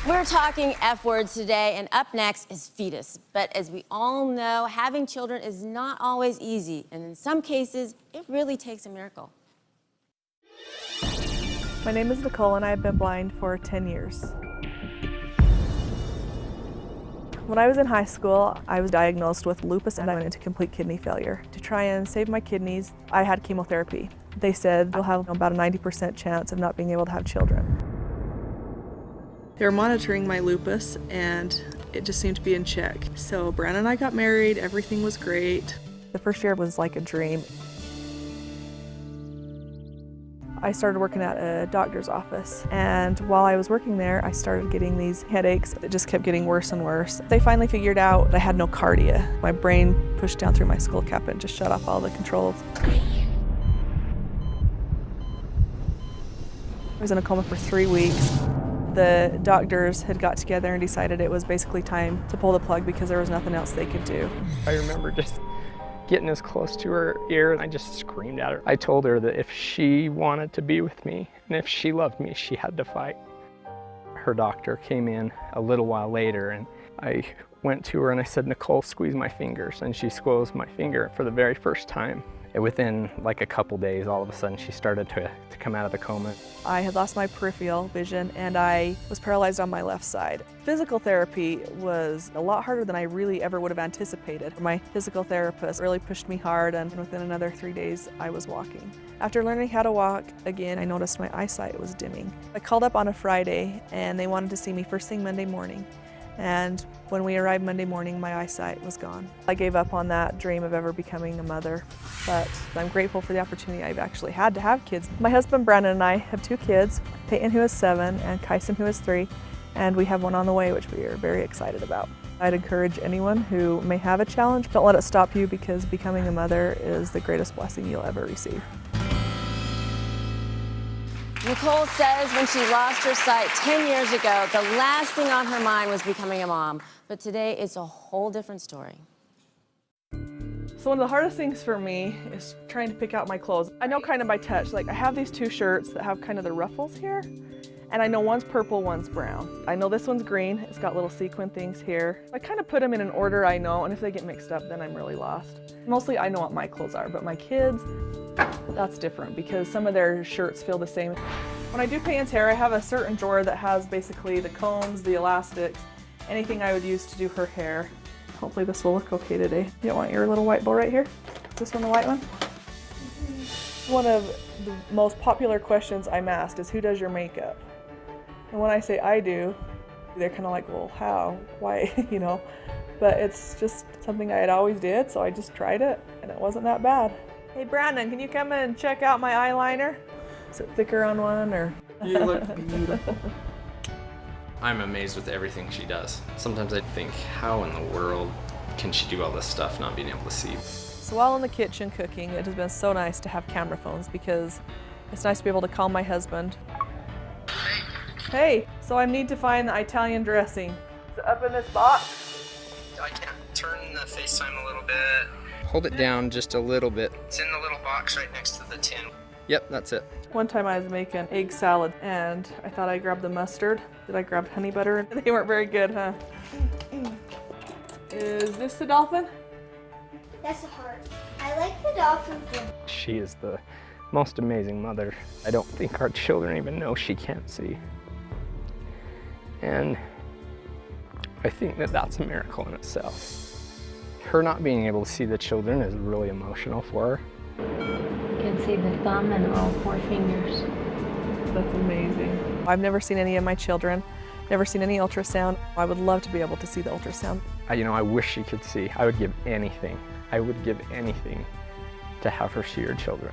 We're talking F words today, and up next is fetus. But as we all know, having children is not always easy, and in some cases, it really takes a miracle. My name is Nicole, and I've been blind for 10 years. When I was in high school, I was diagnosed with lupus and I went into complete kidney failure. To try and save my kidneys, I had chemotherapy. They said you'll have about a 90% chance of not being able to have children. They were monitoring my lupus and it just seemed to be in check. So Brandon and I got married, everything was great. The first year was like a dream. I started working at a doctor's office, and while I was working there, I started getting these headaches that just kept getting worse and worse. They finally figured out I had no cardia. My brain pushed down through my skull cap and just shut off all the controls. I was in a coma for 3 weeks. The doctors had got together and decided it was basically time to pull the plug because there was nothing else they could do. I remember just getting as close to her ear and I just screamed at her. I told her that if she wanted to be with me and if she loved me, she had to fight. Her doctor came in a little while later and I went to her and I said, "Nicole, squeeze my fingers." And she squeezed my finger for the very first time. And within like a couple days, all of a sudden she started to come out of the coma. I had lost my peripheral vision and I was paralyzed on my left side. Physical therapy was a lot harder than I really ever would have anticipated. My physical therapist really pushed me hard, and within another 3 days I was walking. After learning how to walk again, I noticed my eyesight was dimming. I called up on a Friday and they wanted to see me first thing Monday morning. And when we arrived Monday morning, my eyesight was gone. I gave up on that dream of ever becoming a mother, but I'm grateful for the opportunity I've actually had to have kids. My husband Brandon and I have 2 kids, Peyton, who is 7, and Kyson, who is 3, and we have one on the way, which we are very excited about. I'd encourage anyone who may have a challenge, don't let it stop you, because becoming a mother is the greatest blessing you'll ever receive. Nicole says when she lost her sight 10 years ago, the last thing on her mind was becoming a mom. But today, it's a whole different story. So one of the hardest things for me is trying to pick out my clothes. I know kind of by touch, like I have these 2 shirts that have kind of the ruffles here, and I know one's purple, one's brown. I know this one's green, it's got little sequin things here. I kind of put them in an order I know, and if they get mixed up, then I'm really lost. Mostly I know what my clothes are, but my kids, that's different because some of their shirts feel the same. When I do Peyton's hair, I have a certain drawer that has basically the combs, the elastics, anything I would use to do her hair. Hopefully this will look okay today. You don't want your little white bow right here? Is this one the white one? One of the most popular questions I'm asked is, who does your makeup? And when I say I do, they're kind of like, well, how? Why? You know? But it's just something I had always did, so I just tried it, and it wasn't that bad. Hey Brandon, can you come in and check out my eyeliner? Is it thicker on one, or? You look beautiful. I'm amazed with everything she does. Sometimes I think, how in the world can she do all this stuff not being able to see? So while in the kitchen cooking, it has been so nice to have camera phones because it's nice to be able to call my husband. Hey, so I need to find the Italian dressing. Is it up in this box? I can turn the FaceTime a little bit. Hold it down just a little bit. It's in the little box right next to the tin. Yep, that's it. One time I was making egg salad and I thought I grabbed the mustard. Did I grab honey butter? They weren't very good, huh? Is this the dolphin? That's a heart. I like the dolphin thing. She is the most amazing mother. I don't think our children even know she can't see. And I think that that's a miracle in itself. Her not being able to see the children is really emotional for her. You can see the thumb and all 4 fingers. That's amazing. I've never seen any of my children, never seen any ultrasound. I would love to be able to see the ultrasound. I wish she could see. I would give anything. I would give anything to have her see her children.